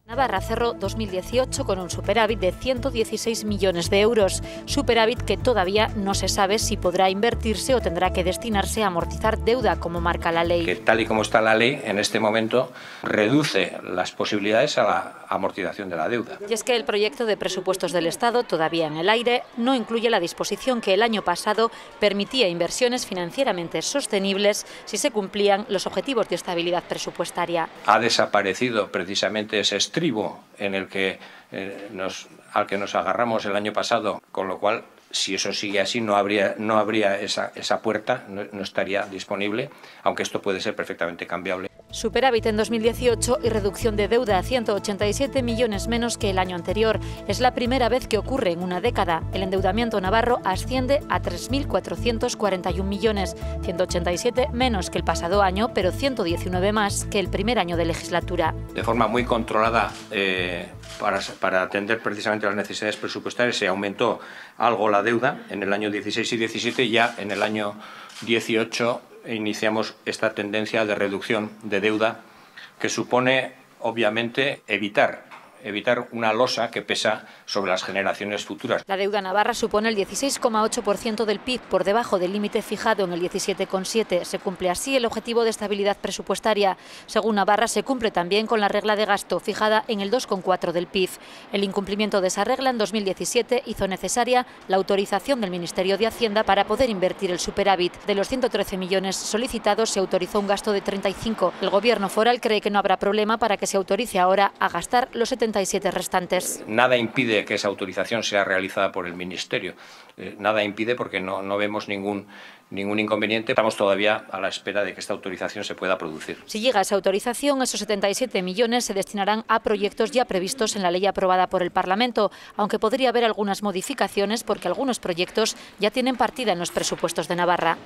Navarra cerró 2018 con un superávit de 116 millones de euros, superávit que todavía no se sabe si podrá invertirse o tendrá que destinarse a amortizar deuda, como marca la ley. Que tal y como está la ley, en este momento reduce las posibilidades a la amortización de la deuda. Y es que el proyecto de presupuestos del Estado, todavía en el aire, no incluye la disposición que el año pasado permitía inversiones financieramente sostenibles si se cumplían los objetivos de estabilidad presupuestaria. Ha desaparecido precisamente ese estribo en el que al que nos agarramos el año pasado, con lo cual, si eso sigue así, no habría esa puerta, no estaría disponible, aunque esto puede ser perfectamente cambiable. Superávit en 2018 y reducción de deuda, 187 millones menos que el año anterior. Es la primera vez que ocurre en una década. El endeudamiento navarro asciende a 3.441 millones, 187 menos que el pasado año, pero 119 más que el primer año de legislatura. De forma muy controlada, para atender precisamente las necesidades presupuestarias, se aumentó algo la deuda en el año 16 y 17, y ya en el año 18 iniciamos esta tendencia de reducción de deuda que supone, obviamente, evitar una losa que pesa sobre las generaciones futuras. La deuda navarra supone el 16,8% del PIB, por debajo del límite fijado en el 17,7%. Se cumple así el objetivo de estabilidad presupuestaria. Según Navarra, se cumple también con la regla de gasto, fijada en el 2,4% del PIB. El incumplimiento de esa regla en 2017 hizo necesaria la autorización del Ministerio de Hacienda para poder invertir el superávit. De los 113 millones solicitados, se autorizó un gasto de 35. El Gobierno foral cree que no habrá problema para que se autorice ahora a gastar los 77 restantes. Nada impide que esa autorización sea realizada por el Ministerio. Nada impide, porque no vemos ningún inconveniente. Estamos todavía a la espera de que esta autorización se pueda producir. Si llega esa autorización, esos 77 millones se destinarán a proyectos ya previstos en la ley aprobada por el Parlamento, aunque podría haber algunas modificaciones porque algunos proyectos ya tienen partida en los presupuestos de Navarra.